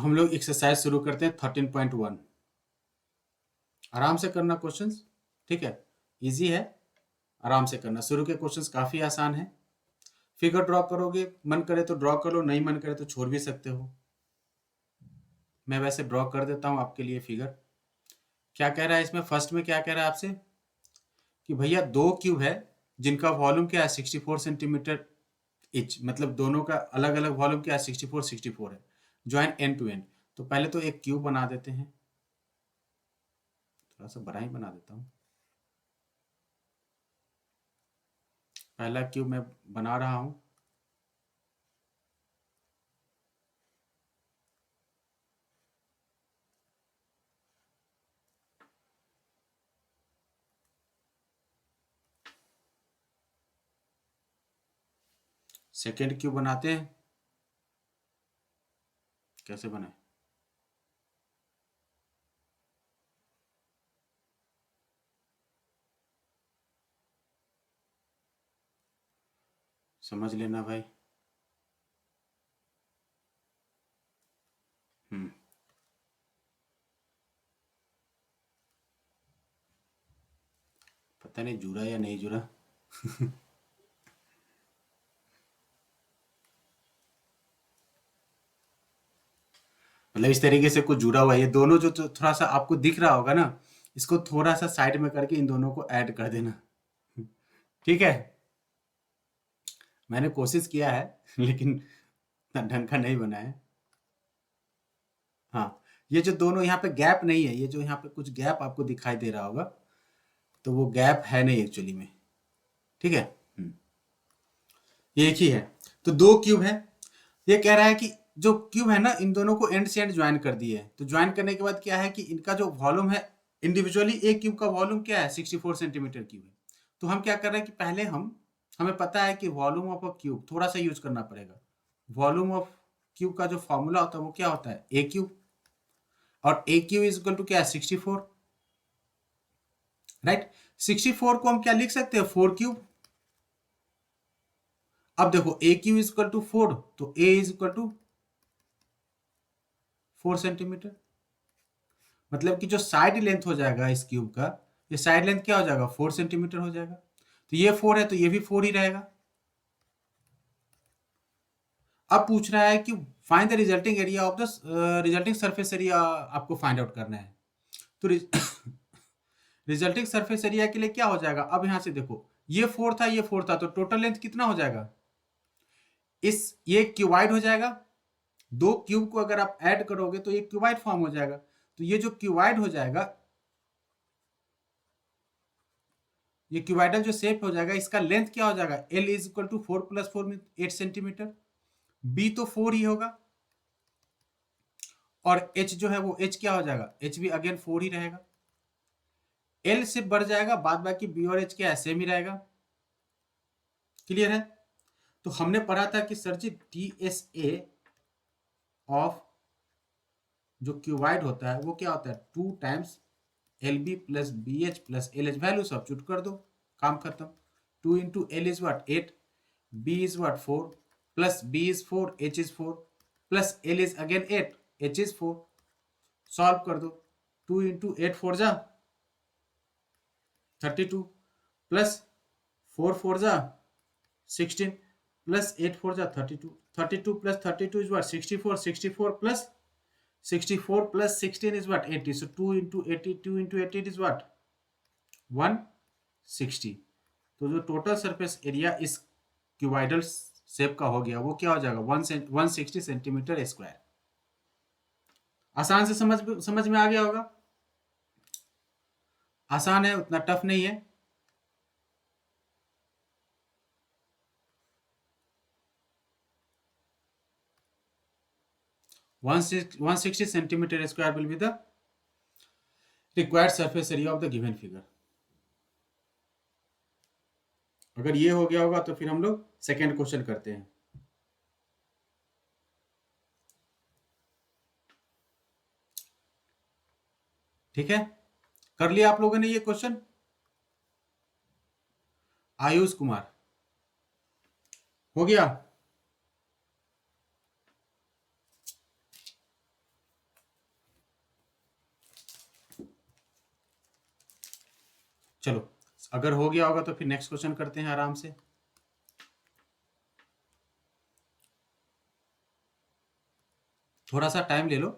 हम लोग एक्सरसाइज शुरू करते हैं 13.1। आराम से करना क्वेश्चंस, ठीक है, इजी है, आराम से करना। शुरू के क्वेश्चंस काफ़ी आसान है। फिगर ड्रॉ करोगे, मन करे तो ड्रॉ कर लो, नहीं मन करे तो छोड़ भी सकते हो। मैं वैसे ड्रॉ कर देता हूँ आपके लिए फिगर। क्या कह रहा है इसमें, फर्स्ट में क्या कह रहा है आपसे कि भैया दो क्यूब है जिनका वॉल्यूम क्या है 64 सेंटीमीटर इच, मतलब दोनों का अलग अलग वॉल्यूम क्या है 64 है, ज्वाइन एंड टू एंड। तो पहले तो एक क्यूब बना देते हैं, थोड़ा सा बड़ा ही बना देता हूँ। पहला क्यूब मैं बना रहा हूँ। सेकेंड क्यूब बनाते हैं, कैसे बनाए, समझ लेना भाई। हम्म, पता नहीं जुड़ा या नहीं जुड़ा। मतलब इस तरीके से कुछ जुड़ा हुआ है, ये दोनों जो थोड़ा सा आपको दिख रहा होगा ना, इसको थोड़ा सा साइड में करके इन दोनों को ऐड कर देना। ठीक है, मैंने कोशिश किया है लेकिन इतना ढंग का नहीं बना है। हाँ, ये जो दोनों यहाँ पे गैप नहीं है, ये जो यहाँ पे कुछ गैप आपको दिखाई दे रहा होगा, तो वो गैप है नहीं एक्चुअली में। ठीक है, ये एक ही है। तो दो क्यूब है, ये कह रहा है कि जो क्यूब है ना, इन दोनों को एंड से एंड ज्वाइन कर दिए है। तो ज्वाइन करने के बाद क्या है कि इनका जो वॉल्यूम है, इंडिविजुअली एक क्यूब का वॉल्यूम क्या है 64 सेंटीमीटर क्यूब है। तो हम क्या कर रहे हैं कि पहले हमें पता है कि वॉल्यूम ऑफ अ क्यूब थोड़ा सा यूज करना पड़ेगा। वॉल्यूम ऑफ क्यूब का जो फॉर्मूला होता है वो क्या होता है, ए क्यूब, और ए क्यूब इज इक्वल टू क्या है 64, राइट। 64 को हम क्या लिख सकते हैं, 4 क्यूब। अब देखो ए क्यूब इज इक्वल टू 4, तो ए इज इक्वल टू 4 सेंटीमीटर। मतलब कि जो साइड लेंथ हो जाएगा इस क्यूब का, ये साइड लेंथ क्या हो जाएगा 4 सेंटीमीटर हो जाएगा। तो ये 4 है तो ये भी 4 ही रहेगा। अब पूछ रहा है कि find the resulting area of the resulting surface area, आपको फाइंड आउट करना है। तो रिजल्टिंग सरफेस एरिया के लिए क्या हो जाएगा, अब यहां से देखो, ये 4 था ये 4 था, तो टोटल लेंथ कितना हो जाएगा, इस ये क्यूबाइड हो जाएगा। दो क्यूब को अगर आप ऐड करोगे तो ये क्यूबाइड फॉर्म हो जाएगा। तो ये जो क्यूबाइड हो जाएगा, ये क्यूबाइडल जो शेप हो जाएगा, इसका लेंथ क्या हो जाएगा, L is equal to 4 plus 4 में 8 सेंटीमीटर। बी तो 4 ही होगा, और एच जो है वो एच क्या हो जाएगा, एच भी अगेन 4 ही रहेगा। एल से बढ़ जाएगा, बाद बाकी बी और एच क्या है सेम ही रहेगा। क्लियर है। तो हमने पढ़ा था कि sir ji T S A of जो क्यूबाइड होता है वो क्या होता है, 2 times L B plus B H plus L H, value substitute कर दो, काम खत्म। 2 into L is what 8, b is what 4, plus b is 4, h is 4, plus l is again 8, h is 4। Solve कर दो, 2 इंटू 8 4 जा 32, plus 4 4 जा 16, plus 8 4 जा 32, 32 plus 32 is what 64, 64 plus 64 plus 16 is what 80, so 2 into 80, 2 into 80 is what 160। तो जो total surface area इस cuboidal shape का हो गया वो क्या हो जाएगा 160 सेंटीमीटर स्क्वायर। आसान से समझ में आ गया होगा, आसान है, उतना टफ नहीं है। One 160 centimetre square will be the required surface area of the given figure. अगर ये हो गया होगा तो फिर हम लोग सेकेंड क्वेश्चन करते हैं। ठीक है, कर लिया आप लोगों ने ये क्वेश्चन। आयुष कुमार, हो गया। चलो, अगर हो गया होगा तो फिर नेक्स्ट क्वेश्चन करते हैं आराम से। थोड़ा सा टाइम ले लो,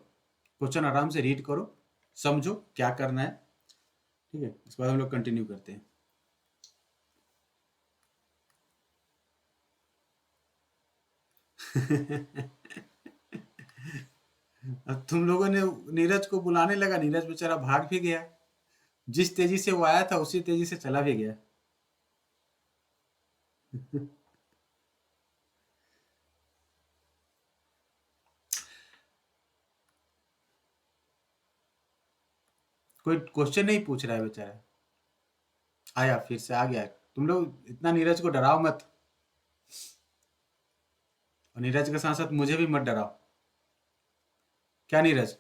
क्वेश्चन आराम से रीड करो, समझो क्या करना है, ठीक है, इसके बाद हम लोग कंटिन्यू करते हैं। अब तुम लोगों ने नीरज को बुलाने लगा, नीरज बेचारा भाग भी गया, जिस तेजी से वो आया था उसी तेजी से चला भी गया। कोई क्वेश्चन नहीं पूछ रहा है बेचारा, आया फिर से आ गया। तुम लोग इतना नीरज को डराओ मत, और नीरज के साथ साथ मुझे भी मत डराओ। क्या नीरज?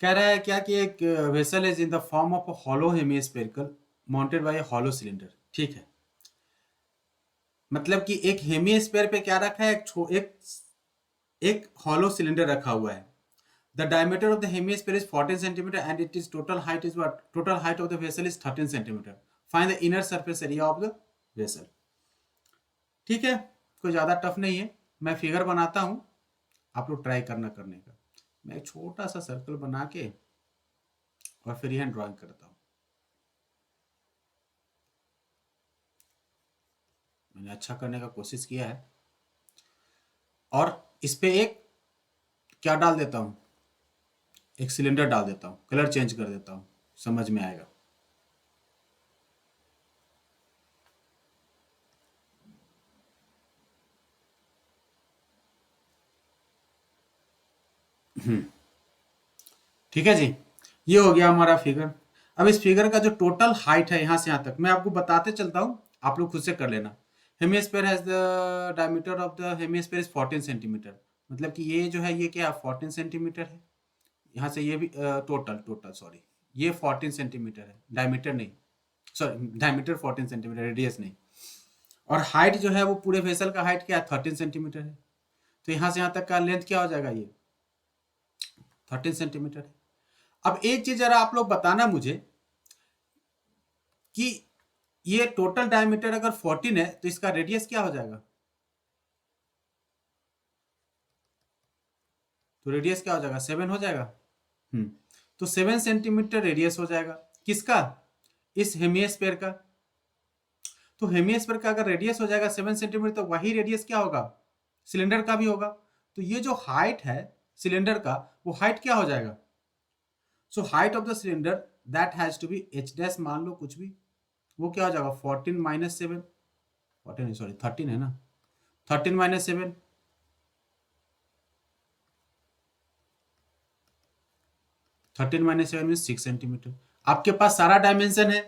कह रहा है क्या कि एक vessel is in the form of a hollow hemispherical mounted by a hollow cylinder, ठीक है। मतलब कि एक हेमिस्फेयर पे क्या रखा है, एक हॉलो सिलेंडर रखा हुआ है। The diameter of the hemisphere is 14 centimetre and it is total height is what, total height of the vessel is 13 centimetre. Find the inner surface area of the vessel. ठीक है, कोई ज्यादा tough नहीं है। मैं फिगर बनाता हूं, आप लोग ट्राई करना करने का। मैं एक छोटा सा सर्कल बना के और फिर यह ड्राइंग करता हूं। मैंने अच्छा करने का कोशिश किया है, और इस पे एक क्या डाल देता हूं, एक सिलेंडर डाल देता हूं, कलर चेंज कर देता हूं, समझ में आएगा। ठीक है जी, ये हो गया हमारा फिगर। अब इस फिगर का जो टोटल हाइट है यहां से यहां तक, मैं आपको बताते चलता हूं, आप लोग खुद से कर लेना। Hemisphere has the diameter of the hemisphere is 14 centimetre. मतलब कि ये जो है ये क्या 14 सेंटीमीटर है। यहाँ से ये भी टोटल टोटल सॉरी, ये 14 सेंटीमीटर है, डायमीटर नहीं, सॉरी डायमीटर 14 सेंटीमीटर, रेडियस नहीं। और हाइट जो है वो पूरे वेसल का हाइट क्या है, 13 सेंटीमीटर है। तो यहाँ से यहाँ तक का लेंथ क्या हो जाएगा, ये 13 सेंटीमीटर है। अब एक चीज जरा आप लोग बताना मुझे कि ये टोटल डायमीटर अगर 14 है तो इसका रेडियस क्या हो जाएगा। तो रेडियस क्या हो जाएगा, 7 हो जाएगा। हम्म, तो 7 सेंटीमीटर रेडियस हो जाएगा, किसका, इस हेमिस्फेयर का। तो हेमिस्फेयर का अगर रेडियस हो जाएगा 7 सेंटीमीटर, तो वही रेडियस क्या होगा, सिलेंडर का भी होगा। तो ये जो हाइट है सिलेंडर का, वो हाइट क्या हो जाएगा। So height of the cylinder that has to be H dash, मान लो कुछ भी, वो क्या हो जाएगा 14 माइनस 7, 14 सॉरी 13 है ना, 13 माइनस 7, 13 माइनस 7 मीन 6 सेंटीमीटर। आपके पास सारा डायमेंशन है।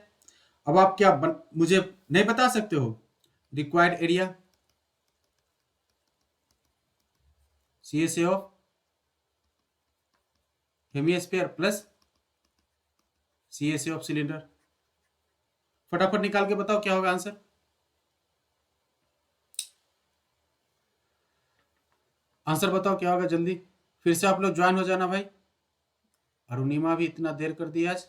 अब आप क्या मुझे नहीं बता सकते हो, required area C S A of hemisphere plus C S A of cylinder. फटाफट निकाल के बताओ क्या होगा आंसर। आंसर बताओ क्या होगा जल्दी। फिर से आप लोग ज्वाइन हो जाना भाई। अरुणिमा भी इतना देर कर दी आज।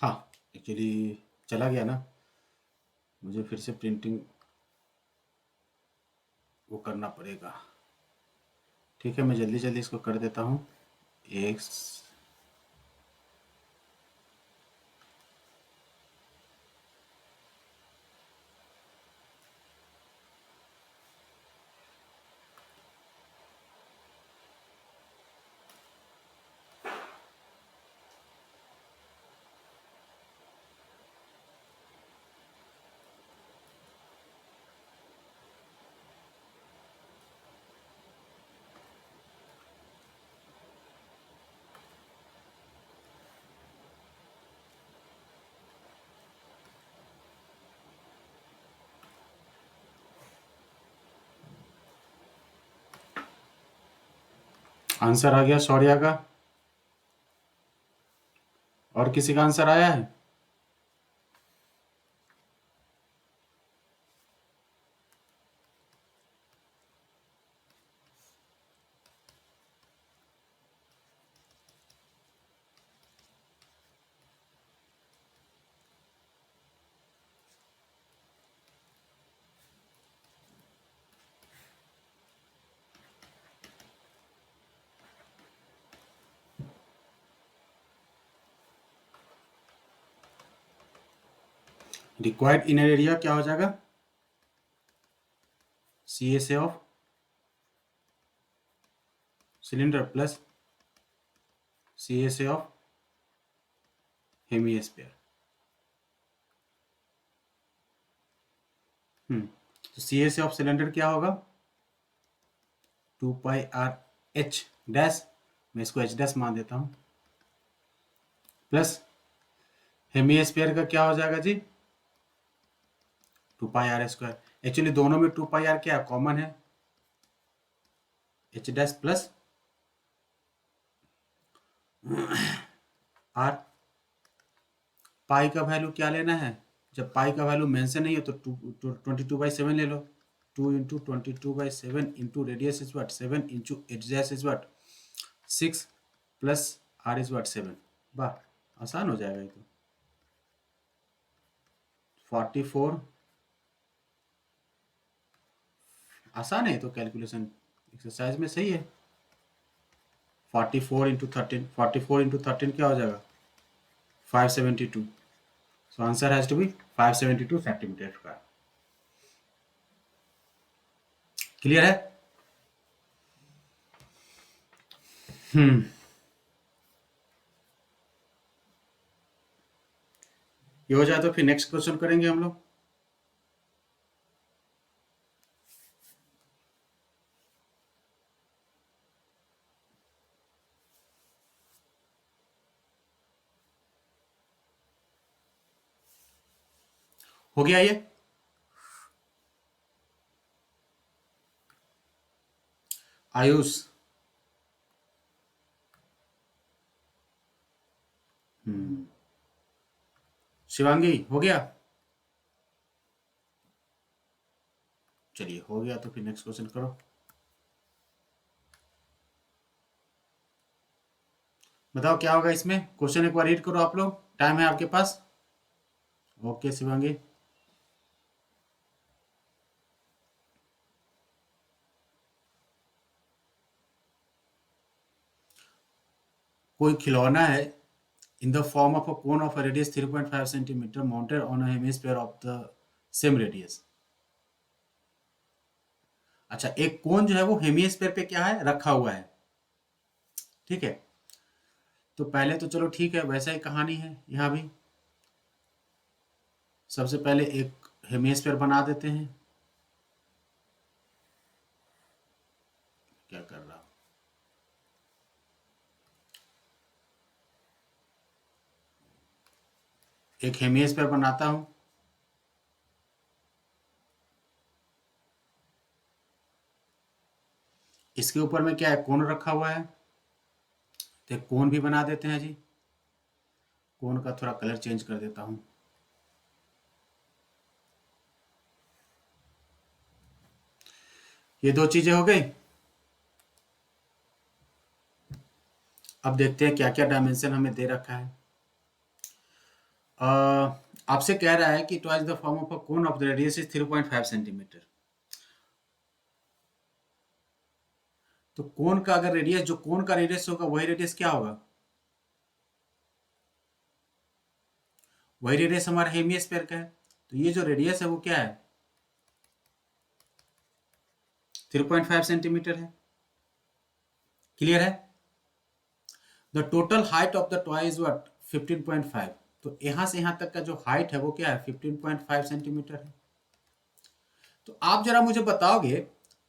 हाँ, एक्चुअली चला गया ना, मुझे फिर से प्रिंटिंग वो करना पड़ेगा। ठीक है, मैं जल्दी जल्दी इसको कर देता हूँ। एक आंसर आ गया शौर्या का। और किसी का आंसर आया है? रिक्वायर्ड इनर एरिया क्या हो जाएगा? C S A of cylinder plus C S A of hemisphere. तो C S A of cylinder क्या होगा? 2πr एच डैश, मैं इसको एच डैश मान देता हूँ, प्लस हेमिस्फीयर का क्या हो जाएगा जी? 2πr²। एक्चुअली दोनों में 2πr क्या कॉमन है? H dash plus R. Pi का वैल्यू क्या लेना है? जब पाई का वैल्यू मेंशन नहीं है तो 22/7 ले लो। 2 into 22/7 into radius is what 7 into H dash is what 6 plus R is what 7। वाह आसान हो जाएगा ये तो। 44 आसान है तो, कैलकुलेशन एक्सरसाइज में सही है। 44 इंटू 13, 44 इंटू 13 क्या हो जाएगा? 572। So answer has to be 572 centimetre square. Clear है? ये हो जाए तो फिर नेक्स्ट क्वेश्चन करेंगे हम लोग। हो गया ये? आयुष, शिवांगी हो गया? चलिए हो गया तो फिर नेक्स्ट क्वेश्चन करो। बताओ क्या होगा इसमें? क्वेश्चन एक बार रीड करो आप लोग, टाइम है आपके पास। ओके शिवांगी। कोई खिलौना है in the form of a cone of a radius 3.5 centimeter mounted on a hemisphere of the same radius। अच्छा एक कोन जो है वो हेमिस्फीयर पे क्या है रखा हुआ है, ठीक है। तो पहले तो चलो ठीक है, वैसा ही कहानी है यहाँ भी। सबसे पहले एक हेमिस्फीयर बना देते हैं। क्या कर रहा हूं? एक हेमिस्फीयर बनाता हूं। इसके ऊपर में क्या है कोन रखा हुआ है, तो एक कोन भी बना देते हैं जी। कोन का थोड़ा कलर चेंज कर देता हूं। ये दो चीजें हो गई। अब देखते हैं क्या क्या डायमेंशन हमें दे रखा है। आपसे कह रहा है कि twice the form of a cone of the radius is 3.5 centimetre. तो कोन का अगर रेडियस, जो कोन का रेडियस होगा वही रेडियस क्या होगा? वही रेडियस हमारा हेमिस्फीयर का है। तो ये जो रेडियस है वो क्या है? 3.5 सेंटीमीटर है। क्लियर है? The total height of the toy is what 15.5। तो यहां से यहां तक का जो हाइट है वो क्या है? 15.5 सेंटीमीटर है। तो आप जरा मुझे बताओगे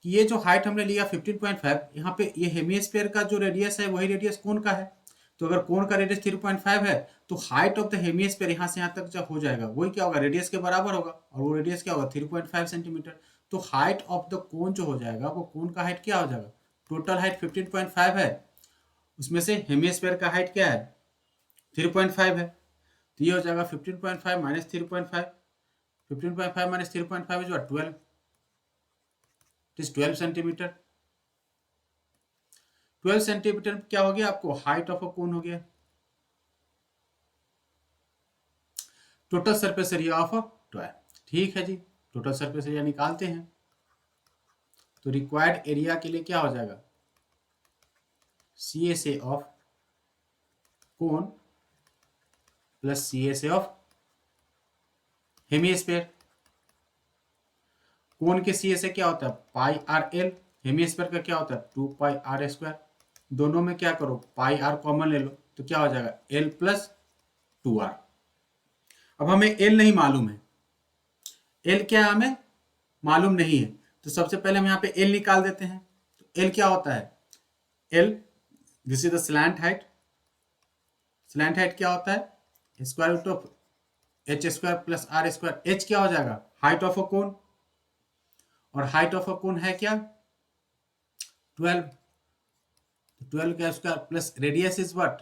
कि ये जो हाइट हमने लिया 15.5, यहाँ पे ये हेमिस्फीयर का जो रेडियस है वही रेडियस कोन का है। तो अगर कोन का रेडियस 3.5 है तो हाइट ऑफ द हेमिस्फीयर यहाँ से यहाँ तक जब हो जाएगा वही क्या होगा? रेडियस के बराबर होगा। और वो रेडियस क्या होगा? 3.5 सेंटीमीटर। तो हाइट ऑफ द कोन जो हो जाएगा वो कोन का हाइट क्या हो जाएगा? टोटल हाइट 15.5 है, उसमें से हेमिस्फीयर का हाइट क्या है 3.5 है, तो ये हो जाएगा 15.5 minus 3.5, 15.5 minus 3.5 is what 12, it is 12 centimetre. 12 centimetre क्या हो गया आपको हाइट ऑफ अ कोन हो गया, total surface area of a toy. ठीक है जी, टोटल सरफेस एरिया निकालते हैं, तो रिक्वायर्ड एरिया के लिए क्या हो जाएगा C S A of cone plus C S A of hemisphere. Cone के सी एस ए क्या होता है पाई आर एल, हेमिस्फीयर का क्या होता है 2 पाई आर स्क्वायर, दोनों में क्या करो पाई आर कॉमन ले लो, तो क्या हो जाएगा एल प्लस 2r। अब हमें एल नहीं मालूम है, एल क्या हमें मालूम नहीं है, तो सबसे पहले हम यहाँ पे एल निकाल देते हैं। तो एल क्या होता है L, this is the slant height, slant height क्या होता है square root of H square plus R square, H क्या हो जाएगा हाइट ऑफ अ कोन, और हाइट ऑफ अ कोन है क्या 12, 12 का square plus radius is what,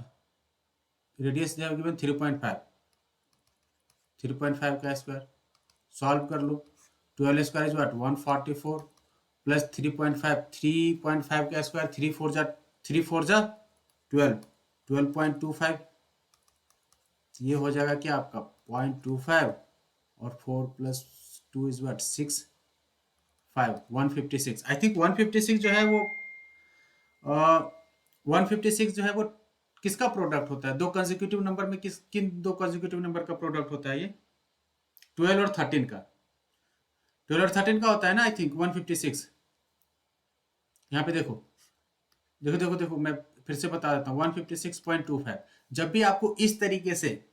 radius they have given 3.5, 3.5 का स्क्वायर, सॉल्व कर लो, 12 स्क्वायर इज व्हाट 144 प्लस 3.5, 3.5 का स्क्वायर 3 4 जा 12, 12.25, ये हो जाएगा क्या आपका 0.25 और 4 plus 2 is what 6 5 156। I think 156 जो है वो 156 जो है वो किसका प्रोडक्ट होता है, दो कंसेक्यूटिव नंबर में किन दो कंसेक्यूटिव नंबर का प्रोडक्ट होता है ये 12 और 13 का, 12 और 13 का होता है ना आई थिंक 156। यहाँ पे देखो देखो देखो देखो मैं फिर से बता देता हूँ 156.25। जब भी आपको इस तरीके से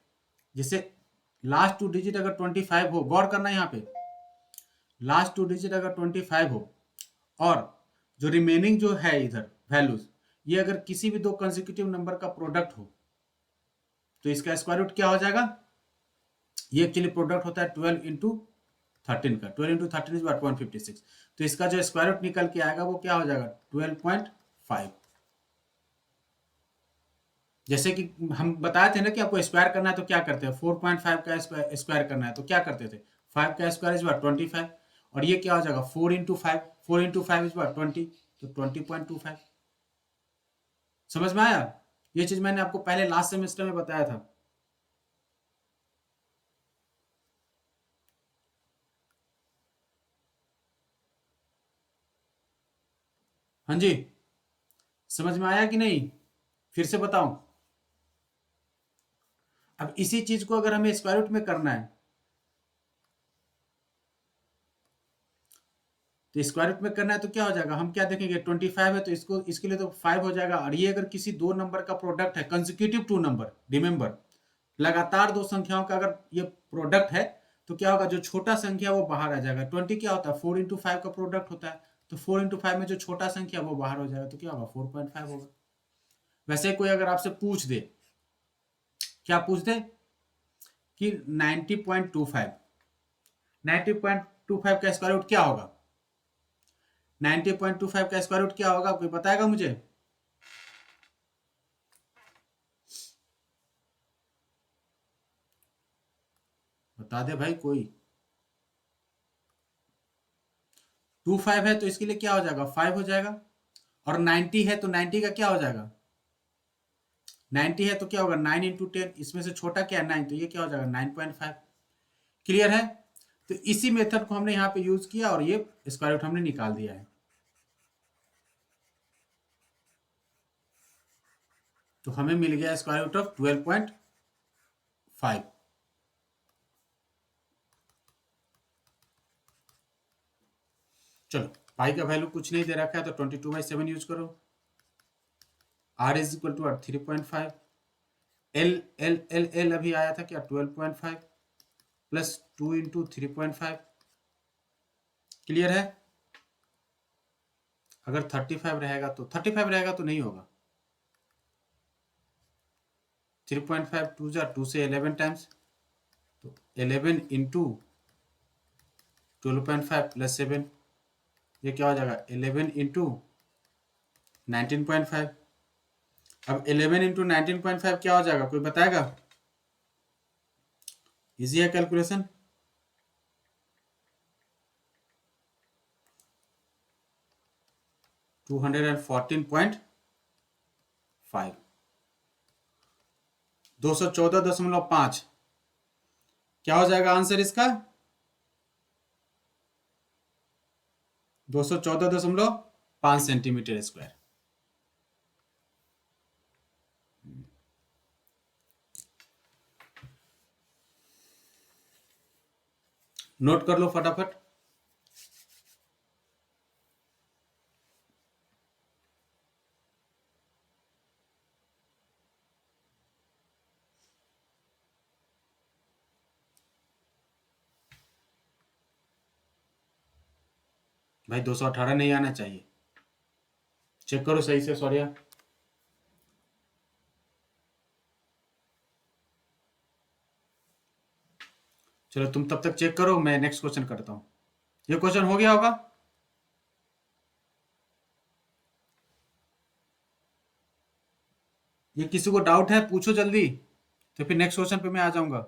जैसे लास्ट 2 डिजिट अगर 25 हो, गौर करना यहाँ पे लास्ट 2 डिजिट अगर 25 हो और जो रिमेनिंग जो है इधर वैल्यूज ये अगर किसी भी दो कंसेक्यूटिव नंबर का प्रोडक्ट हो तो इसका स्क्वायर रूट क्या हो जाएगा, ये एक्चुअली प्रोडक्ट होता है 12 इंटू 13 का, 12 इंटू 13 इज व्हाट 156, तो इसका जो स्क्वायर रूट निकल के आएगा वो क्या हो जाएगा 12.5। जैसे कि हम बताए थे ना कि आपको स्क्वायर करना है तो क्या करते हैं 4.5 का स्क्वायर करना है तो क्या करते थे 5 का स्क्वायर इज व्हाट 25, और ये क्या हो जाएगा 4 इंटू 5, 4 इंटू 5 इज व्हाट 20, तो 20.25। समझ में आया, ये चीज मैंने आपको पहले लास्ट सेमेस्टर में बताया था। हाँ जी, समझ में आया कि नहीं, फिर से बताऊं। अब इसी चीज को अगर हमें स्क्वायर रूट में करना है तो स्क्वायर रूट में करना है तो क्या हो जाएगा, हम क्या देखेंगे 25 है तो इसको इसके लिए तो 5 हो जाएगा, और ये अगर किसी दो नंबर का प्रोडक्ट है कंसेक्यूटिव टू नंबर, रिमेंबर लगातार दो संख्याओं का अगर ये प्रोडक्ट है तो क्या होगा जो छोटा संख्या वो बाहर आ जाएगा। 20 क्या होता है 4 इंटू 5 का प्रोडक्ट होता है, तो 4 इंटू 5 में जो छोटा संख्या वो बाहर हो जाएगा, तो क्या होगा 4.5 होगा। वैसे कोई अगर आपसे पूछ दे, क्या पूछ दे कि 90.25, 90.25 का स्क्वायर रूट क्या होगा, 90.25 का स्क्वायर रूट क्या होगा, कोई बताएगा मुझे। बता दे भाई कोई। 25 है तो इसके लिए क्या हो जाएगा 5 हो जाएगा, और 90 है तो 90 का क्या हो जाएगा 90 है तो क्या होगा 9 इंटू 10, इसमें से छोटा क्या है 9, तो ये क्या हो जाएगा 9.5। क्लियर है, तो इसी मेथड को हमने यहाँ पे यूज किया और ये स्क्वायर रूट हमने निकाल दिया है। तो हमें मिल गया स्क्वायर रूट ऑफ 12.5। चलो पाई का वैल्यू कुछ नहीं दे रखा है तो 22/7 यूज करो, r is equal to 3.5, L L L L अभी आया था क्या 12.5 प्लस 2 इंटू 3.5। क्लियर है, अगर 35 रहेगा तो 35 रहेगा तो नहीं होगा, 3.5 2 से 11 टाइम्स, तो 11 इंटू 12.5 प्लस 7, ये क्या हो जाएगा 11 इंटू 19.5। अब 11 इंटू 19.5 क्या हो जाएगा, कोई बताएगा? इजी है कैलकुलेशन। टू 214.5, 214.5 क्या हो जाएगा आंसर इसका? 214.5 सेंटीमीटर स्क्वायर। नोट कर लो फटाफट। भाई 218 नहीं आना चाहिए, चेक करो सही से सौर्या। चलो तुम तब तक चेक करो, मैं नेक्स्ट क्वेश्चन करता हूं। ये क्वेश्चन हो गया होगा? ये किसी को डाउट है पूछो जल्दी, तो फिर नेक्स्ट क्वेश्चन पे मैं आ जाऊंगा।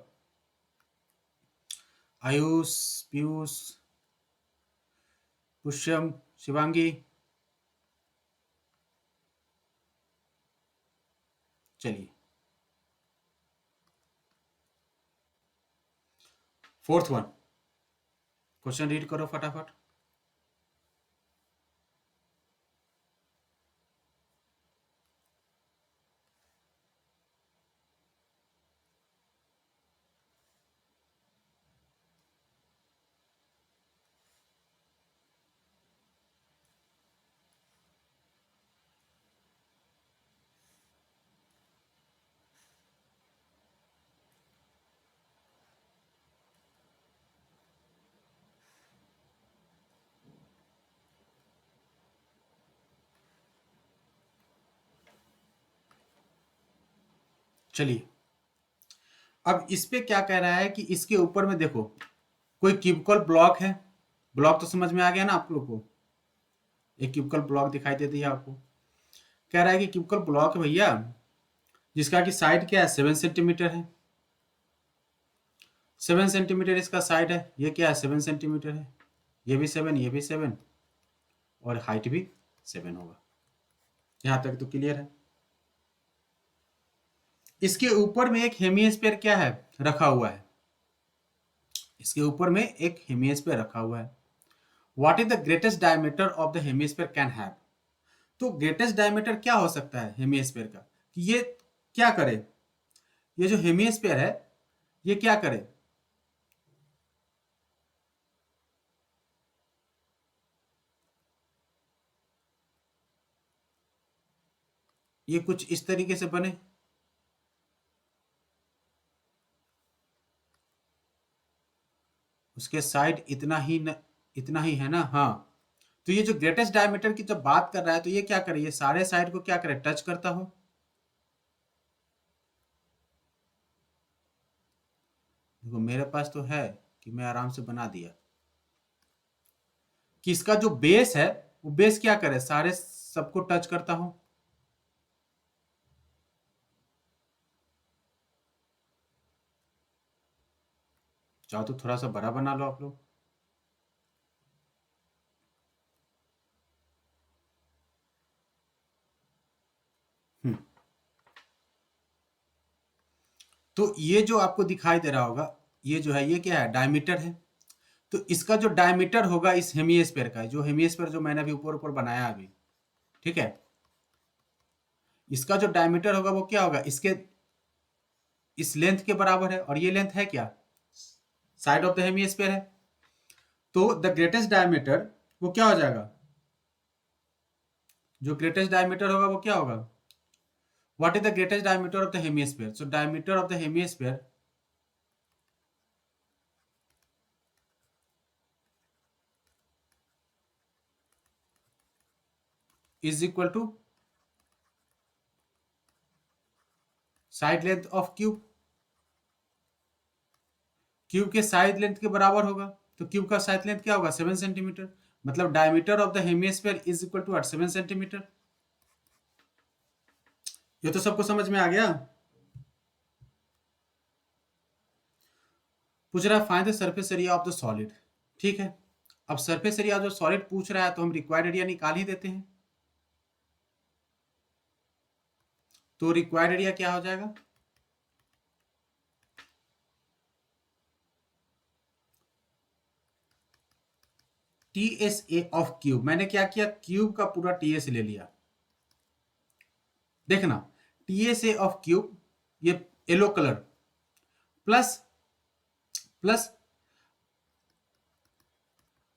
आयुष, पीयूष, पुष्यम, शिवांगी, चलिए फोर्थ वन, क्वेश्चन रीड करो फटाफट। चलिए अब इस पे क्या कह रहा है कि इसके ऊपर में देखो कोई क्यूबिकल ब्लॉक है। ब्लॉक तो समझ में आ गया ना आप लोग को? एक क्यूबिकल ब्लॉक दिखाई दे दिया आपको। कह रहा है कि क्यूबिकल ब्लॉक है भैया, जिसका कि साइड क्या है, 7 सेंटीमीटर है। 7 सेंटीमीटर इसका साइड है। ये क्या है, 7 सेंटीमीटर है। ये भी 7, ये भी 7, और हाइट भी 7 होगा। यहां तक तो क्लियर है। इसके ऊपर में एक हेमिस्फीयर क्या है, रखा हुआ है। इसके ऊपर में एक हेमिस्फीयर रखा हुआ है। What is the greatest diameter of the hemisphere can have. तो ग्रेटेस्ट डायमीटर क्या हो सकता है हेमिस्फीयर का, कि ये क्या करे, ये जो हेमिस्फीयर है ये क्या करे। ये कुछ इस तरीके से बने। उसके साइड इतना ही है ना, हाँ। तो ये जो ग्रेटेस्ट डायमीटर की जब बात कर रहा है तो ये क्या करे, ये सारे साइड को क्या करे, टच करता हो। देखो मेरे पास तो है कि मैं आराम से बना दिया कि इसका जो बेस है वो बेस क्या करे, सारे सबको टच करता हो। चाहो तो थोड़ा सा बड़ा बना लो आप लोग। हम्म। तो ये जो आपको दिखाई दे रहा होगा, ये जो है ये क्या है, डायमीटर है। तो इसका जो डायमीटर होगा इस हेमिस्फीयर का, जो हेमिस्फीयर जो मैंने अभी ऊपर ऊपर बनाया अभी, ठीक है, इसका जो डायमीटर होगा वो क्या होगा, इसके इस लेंथ के बराबर है। और ये लेंथ है क्या, साइड ऑफ द हेमिस्फीयर है। तो द ग्रेटेस्ट डायमीटर वो क्या हो जाएगा, जो ग्रेटेस्ट डायमीटर होगा वो क्या होगा, what is the greatest diameter of the hemisphere. So diameter of the hemisphere is equal to side length of cube. Cube के साइड लेंथ के बराबर होगा। तो क्यूब का साइड लेंथ क्या होगा, 7 सेंटीमीटर। मतलब diameter of the hemisphere is equal to 7 centimetre. ये तो सबको समझ में आ गया। पूछ रहा है find the surface area of the solid. ठीक है, अब सरफेस एरिया जो सॉलिड पूछ रहा है तो हम रिक्वायर्ड एरिया निकाल ही देते हैं। तो रिक्वायर्ड एरिया क्या हो जाएगा, T S A of cube. मैंने क्या किया, क्यूब का पूरा टी एस ले लिया। देखना, T S A of cube, ये yellow colour, plus plus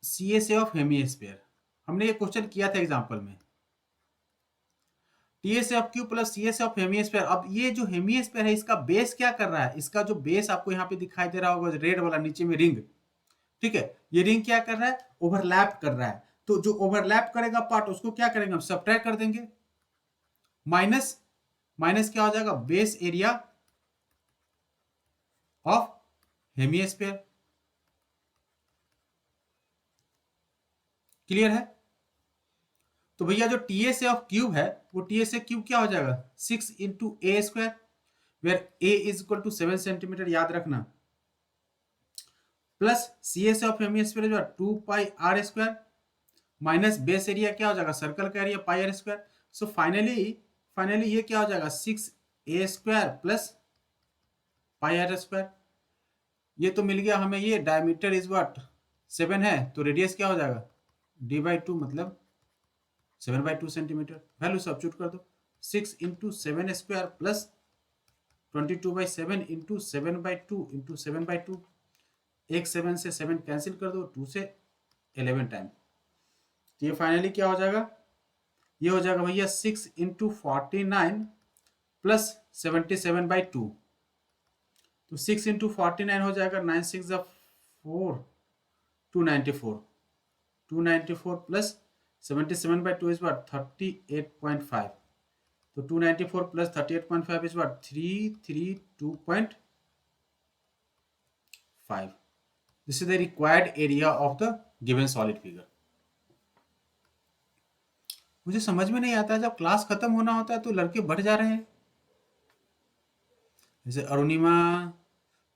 C S A of hemisphere. हमने ये क्वेश्चन किया था एग्जांपल में, T S of Q plus C S of hemisphere. अब ये जो हेमिस्फीयर है इसका बेस क्या कर रहा है, इसका जो बेस आपको यहाँ पे दिखाई दे रहा होगा रेड वाला नीचे में रिंग, ठीक है, ये रिंग क्या कर रहा है, ओवरलैप कर रहा है। तो जो ओवरलैप करेगा पार्ट उसको क्या करेंगे हम, सब्ट्रैक्ट कर देंगे। माइनस माइनस क्या हो जाएगा, base area of hemisphere. Clear है। तो भैया जो टी एस ऑफ क्यूब है वो टी एस क्यूब क्या हो जाएगा, 6 into A square, where A is equal to 7 centimetre, याद रखना, plus C S of hemisphere जो है 2 pi R square, minus base area क्या हो जाएगा, सर्कल का area pi R square. So finally ये क्या हो जाएगा, 6 A square plus pi R square. ये तो मिल गया हमें, ये डायमीटर इज व्हाट 7 है, तो रेडियस क्या हो जाएगा, d/2 मतलब 7/2 सेंटीमीटर। वैल्यू सब्स्टिट्यूट कर दो, 6 into 7 square plus 22/7 into 7/2 into 7/2। एक 7 से 7 कैंसिल कर दो, 2 से 11 टाइम। तो ये फाइनली क्या हो जाएगा, ये हो जाएगा भैया 6 इंटू 49 प्लस 77/2। तो 6 इंटू 49 हो जाएगा 9 6 4 294, 294 प्लस 77/2 इज व्हाट 38.5। तो 294 plus 38.5 is what 332.5। This is the required area of the given solid figure. मुझे समझ में नहीं आता, जब क्लास खत्म होना होता है तो लड़के बढ़ जा रहे हैं। जैसे अरुणिमा,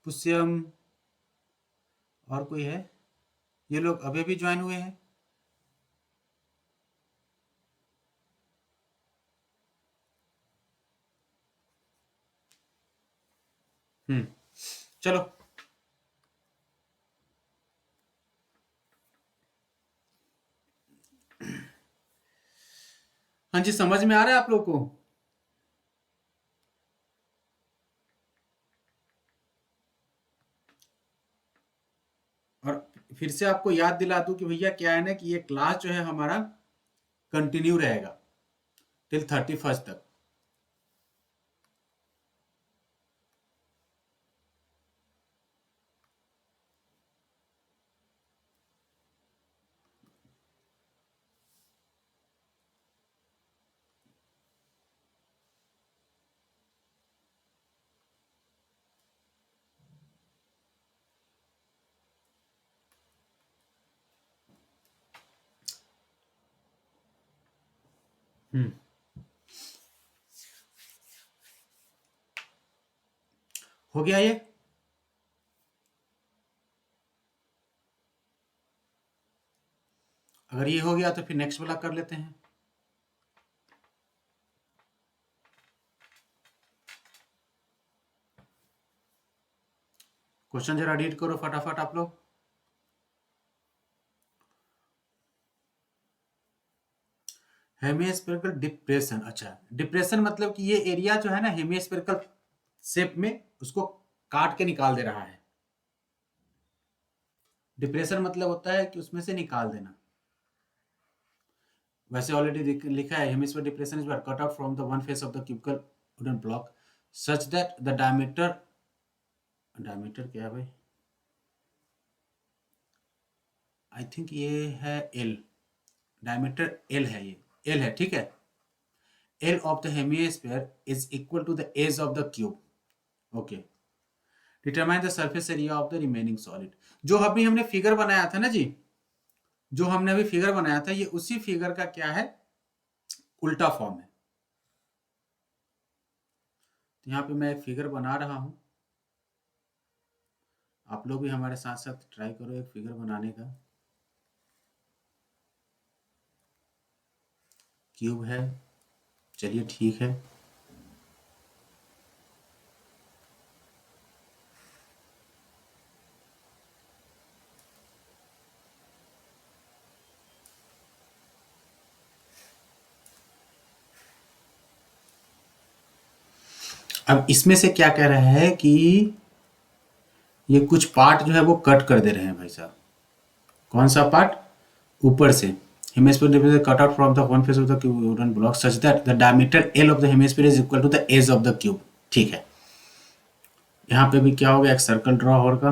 पुष्यम, और कोई है, ये लोग अभी भी ज्वाइन हुए हैं। चलो, हाँ जी, समझ में आ रहा है आप लोग को। और फिर से आपको याद दिला दूं कि भैया क्या है ना कि ये क्लास जो है हमारा कंटिन्यू रहेगा टिल 31st तक। हम्म, हो गया ये। अगर ये हो गया तो फिर नेक्स्ट वाला कर लेते हैं। क्वेश्चन जरा रीड करो फटाफट आप लोग। हेमिस्फेरिकल डिप्रेशन, अच्छा डिप्रेशन मतलब कि ये एरिया जो है ना हेमिस्फेरिकल शेप में उसको काट के निकाल दे रहा है। डिप्रेशन मतलब होता है कि उसमें से निकाल देना। वैसे ऑलरेडी लिखा है hemisphere depression is cut off from the one face of the cubical wooden block such that the diameter, diameter क्या है भाई, आई थिंक ये है एल, डायमीटर एल है, ये एल है, ठीक है। L of the hemisphere is equal to the edge of the cube. Okay, determine the surface area of the remaining solid. जो अभी हमने फिगर बनाया था ना जी, जो हमने अभी फिगर बनाया था, ये उसी फिगर का क्या है, उल्टा फॉर्म है। यहाँ पे मैं एक फिगर बना रहा हूँ, आप लोग भी हमारे साथ साथ ट्राई करो एक फिगर बनाने का। क्यूब है, चलिए ठीक है। अब इसमें से क्या कह रहा है कि ये कुछ पार्ट जो है वो कट कर दे रहे हैं भाई साहब। कौन सा पार्ट? ऊपर से। Hemisphere cut out from the one face of the cube wooden block such that the diameter L of the hemisphere is equal to the edge of the cube. ठीक है, यहाँ पे भी क्या होगा, एक सर्कल ड्रॉ होगा।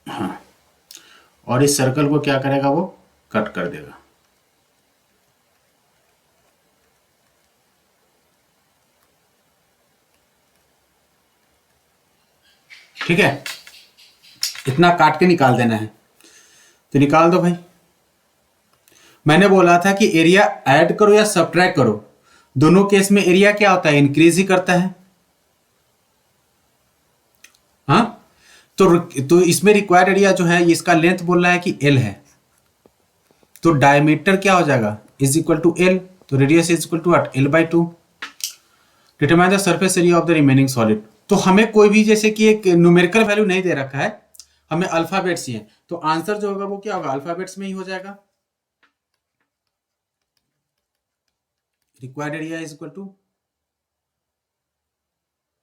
हाँ, और इस सर्कल को क्या करेगा, वो कट कर देगा। ठीक है, इतना काट के निकाल देना है, तो निकाल दो भाई। मैंने बोला था कि एरिया ऐड करो या सब्ट्रैक्ट करो, दोनों केस में एरिया क्या होता है, इंक्रीज ही करता है। हाँ, तो इसमें रिक्वायर्ड एरिया जो है, इसका लेंथ बोल रहा है कि एल है, तो डायमीटर क्या हो जाएगा, इज इक्वल टू एल, तो radius is equal to what, L by two. Determine the surface area of the remaining solid. तो हमें कोई भी जैसे कि एक न्यूमेरिकल वैल्यू नहीं दे रखा है, हमें अल्फाबेट्स ही है, तो आंसर जो होगा वो क्या होगा, अल्फाबेट्स में ही हो जाएगा। Required area is equal to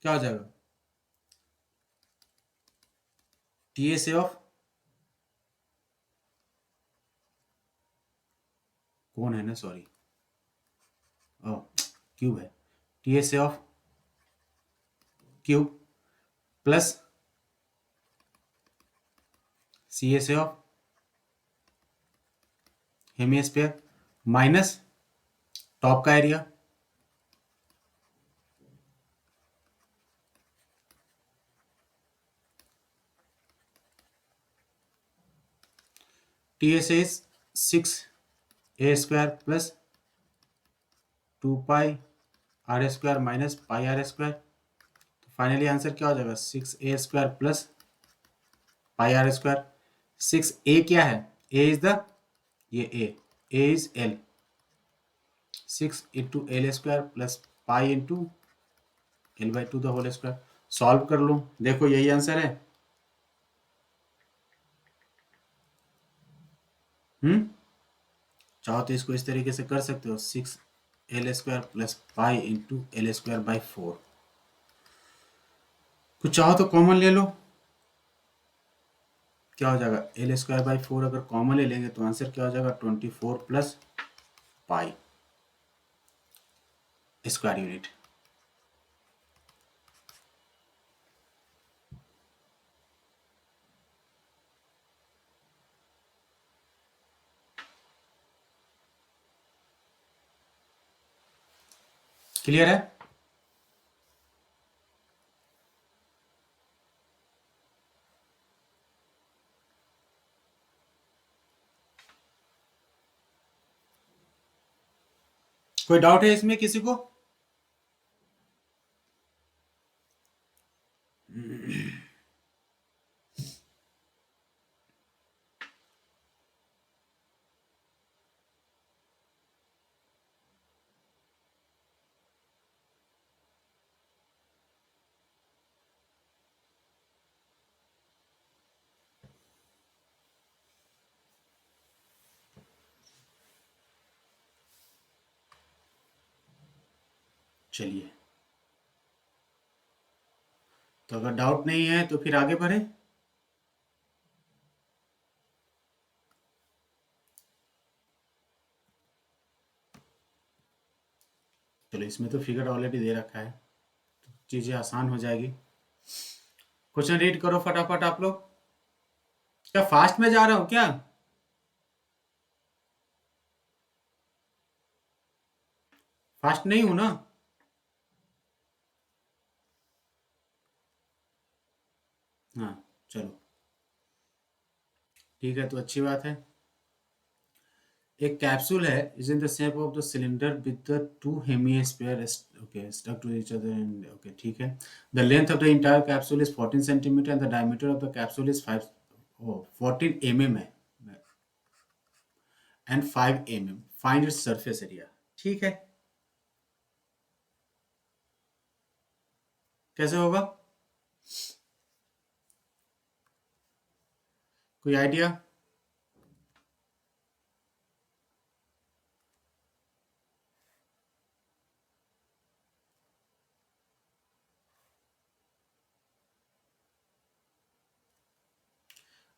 क्या हो जाएगा, टी एस ए ऑफ कौन है ना, सॉरी, क्यूब है, T S A of cube plus C S A of hemisphere minus top का area, T S A is 6a² plus 2 pi r² minus pi r²। तो finally answer क्या हो जाएगा, 6a² plus pi r²। 6a क्या है, a is the, ये a is l, 6 × l² plus pi into l/2 the whole square. Solve कर लो, देखो यही आंसर है। चाहो तो इसको इस तरीके से कर सकते हो, 6l² plus pi into l²/4। कुछ चाहो तो कॉमन ले लो, क्या हो जाएगा, l²/4 अगर कॉमन ले लेंगे तो आंसर क्या हो जाएगा, 24 plus pi square unit. Clear है? कोई डाउट है इसमें किसी को? चलिए, तो अगर डाउट नहीं है तो फिर आगे बढ़े। चलो, इसमें तो फिगर ऑलरेडी दे रखा है, तो चीजें आसान हो जाएगी। क्वेश्चन रीड करो फटाफट आप लोग। क्या फास्ट में जा रहा हूं क्या? फास्ट नहीं हूं ना? हाँ, चलो। ठीक है, तो अच्छी बात है। एक कैप्सूल है is in the shape of the cylinder with the two hemisphere okay stuck to each other and okay ठीक है। The length of the entire capsule is 14 centimetre and the diameter of the capsule is 5 14 mm है and 5 mm। Find its surface area. ठीक है, कैसे होगा, कोई idea?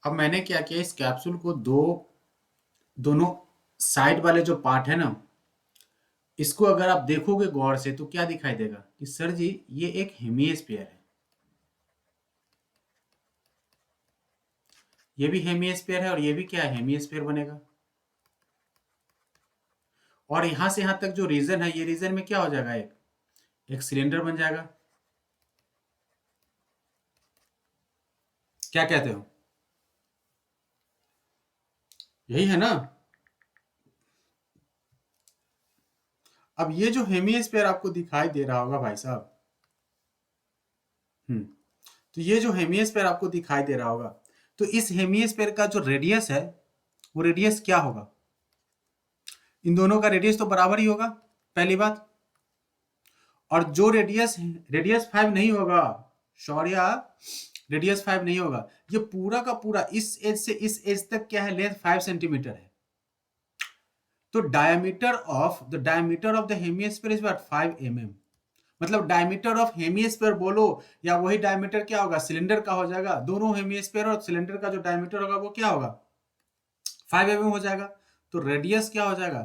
अब मैंने क्या किया, इस कैप्सूल को दोनों साइड वाले जो पार्ट है ना, इसको अगर आप देखोगे गौर से तो क्या दिखाई देगा कि सर जी ये एक हेमिस्फीयर है, ये भी हेमिस्फीयर है और ये भी क्या है, हेमिस्फीयर बनेगा। और यहां से यहां तक जो रीजन है, ये रीजन में क्या हो जाएगा, एक सिलेंडर बन जाएगा। क्या कहते हो, यही है ना? अब ये जो हेमिस्फीयर आपको दिखाई दे रहा होगा भाई साहब, तो ये जो हेमिस्फीयर आपको दिखाई दे रहा होगा, तो इस हेमिस्फीयर का जो रेडियस है, वो रेडियस क्या होगा, इन दोनों का रेडियस तो बराबर ही होगा, पहली बात। और जो रेडियस रेडियस 5 नहीं होगा, शौर्या रेडियस 5 नहीं होगा, ये पूरा का पूरा इस एज से इस एज तक क्या है, लेंथ 5 सेंटीमीटर है। तो diameter of the hemisphere is what, 5 mm। मतलब डायमीटर ऑफ हेमिस्फीयर बोलो या वही डायमीटर क्या होगा, सिलेंडर का हो जाएगा। दोनों हेमिस्फीयर और सिलेंडर का जो डायमीटर होगा वो क्या होगा, 5 mm हो जाएगा। तो रेडियस क्या हो जाएगा,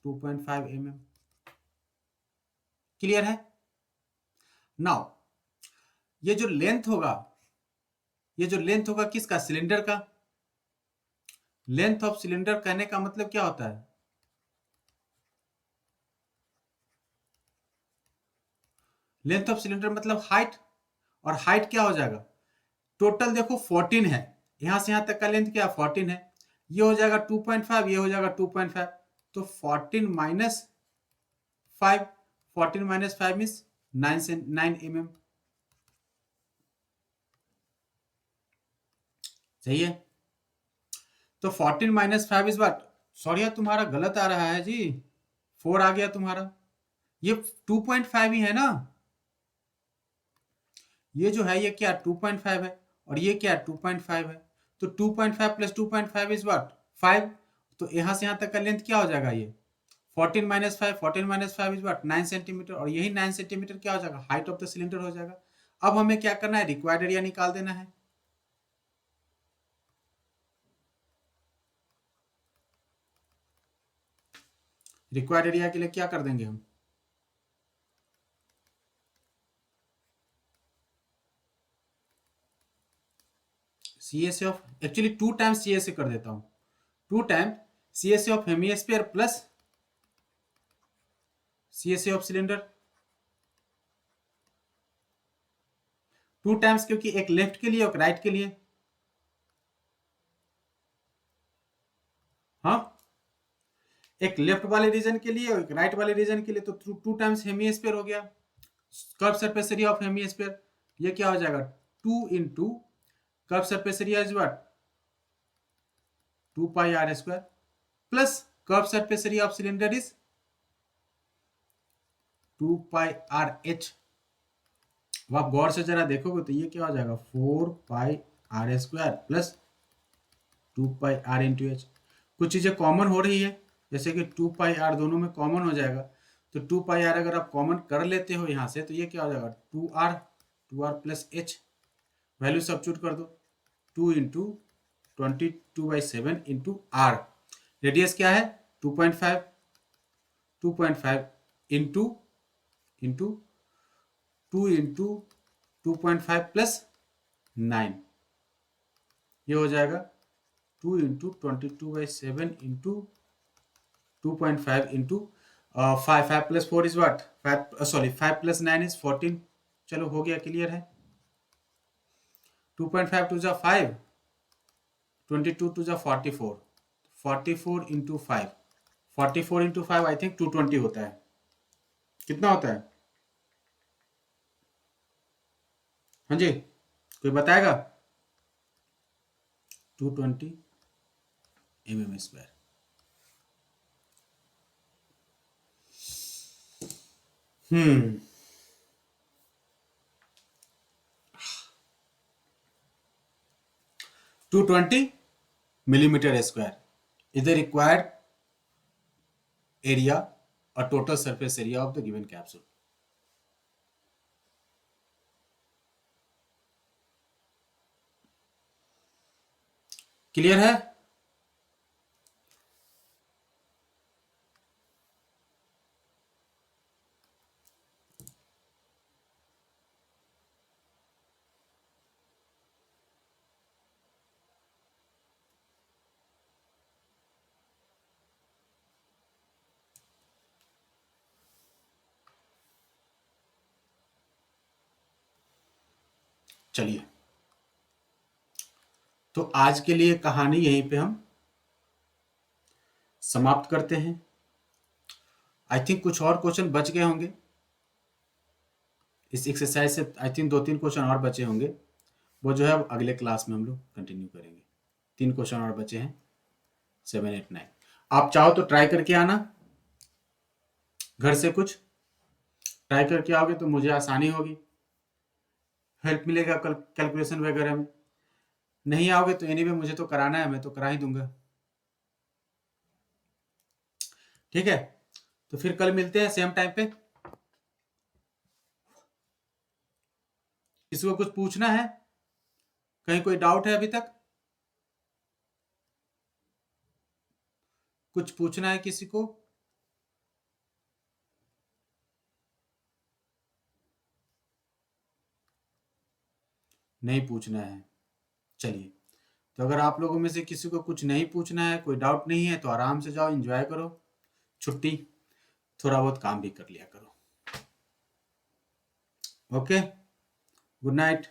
2.5 mm। क्लियर है? नाउ ये जो लेंथ होगा, ये जो लेंथ होगा किसका, सिलेंडर का। लेंथ ऑफ सिलेंडर कहने का मतलब क्या होता है, लेंथ ऑफ सिलेंडर मतलब हाइट। और हाइट क्या हो जाएगा, टोटल देखो 14 है, यहां से यहां तक का लेंथ क्या 14 है, ये हो जाएगा 2.5, ये हो जाएगा 2.5। तो 14 माइनस 5, 14 माइनस 5 मीन्स 9 mm। सही है? तो 14 माइनस 5 इज व्हाट, सॉरी यार तुम्हारा गलत आ रहा है जी, 4 आ गया तुम्हारा, ये 2.5 ही है ना, ये जो है ये क्या 2.5 है और ये क्या 2.5 है। तो 2.5 प्लस 2.5 इज व्हाट 5। तो यहां से यहां तक का लेंथ क्या हो जाएगा, ये 14 minus 5, 14 minus 5 is what 9 centimetre. और यही 9 सेंटीमीटर क्या हो जाएगा, हाइट ऑफ द सिलेंडर हो जाएगा। अब हमें क्या करना है, रिक्वायर्ड एरिया निकाल देना है। रिक्वायर्ड एरिया के लिए क्या कर देंगे हम, C S of, actually 2 times C S कर देता हूं, 2 time C S of hemisphere plus C S of cylinder, 2 times, क्योंकि एक लेफ्ट के लिए और राइट के लिए। हाँ, एक लेफ्ट वाले रीजन के लिए और एक राइट वाले रीजन के लिए, तो 2 टाइम्स हेमिस्फीयर हो गया। Curve surface area of hemisphere, ये क्या हो जाएगा 2 into curve surface area is what 2 pi R square plus curve surface area of cylinder is 2 pi R H. अब आप गौर से जरा देखोगे तो ये क्या हो जाएगा 4 pi R square plus 2 pi R into H. कुछ चीजें कॉमन हो रही है, जैसे कि 2 पाई आर दोनों में कॉमन हो जाएगा, तो 2 पाई आर अगर आप कॉमन कर लेते हो यहां से, तो ये क्या हो जाएगा 2r plus H, value substitute कर दो, 2 इंटू 22/7 इंटू आर। रेडियस क्या है 2.5, 2.5 इंटू इंटू 2 इंटू 2.5 प्लस 9, ये हो जाएगा 2 into 22/7 into 2.5 into 5, 5 plus 4 is what 5, sorry 5 plus 9 is 14। चलो हो गया, क्लियर है। 2.5 टू जा 5, 22 टू जा 44, 44 इंटू 5, 44 इंटू 5 आई थिंक 220 होता है। कितना होता है? हाँ जी, कोई बताएगा? 220 mm square. Hmm 220 millimeter square is the required area or total surface area of the given capsule. Clear है? चलिए, तो आज के लिए कहानी यहीं पे हम समाप्त करते हैं। आई थिंक कुछ और क्वेश्चन बच गए होंगे इस एक्सरसाइज से। आई थिंक 2-3 क्वेश्चन और बचे होंगे, वो जो है अगले क्लास में हम लोग कंटिन्यू करेंगे। 3 क्वेश्चन और बचे हैं, 7, 8, 9। आप चाहो तो ट्राई करके आना, घर से कुछ ट्राई करके आओगे तो मुझे आसानी होगी, हेल्प मिलेगा कैलकुलेशन वगैरह में। नहीं आओगे तो एनीवे मुझे तो कराना है, मैं तो करा ही दूंगा। ठीक है, तो फिर कल मिलते हैं सेम टाइम पे। किसी को कुछ पूछना है? कहीं कोई डाउट है अभी तक? कुछ पूछना है किसी को? नहीं पूछना है। चलिए, तो अगर आप लोगों में से किसी को कुछ नहीं पूछना है, कोई डाउट नहीं है, तो आराम से जाओ, एंजॉय करो छुट्टी, थोड़ा बहुत काम भी कर लिया करो। Okay, good night.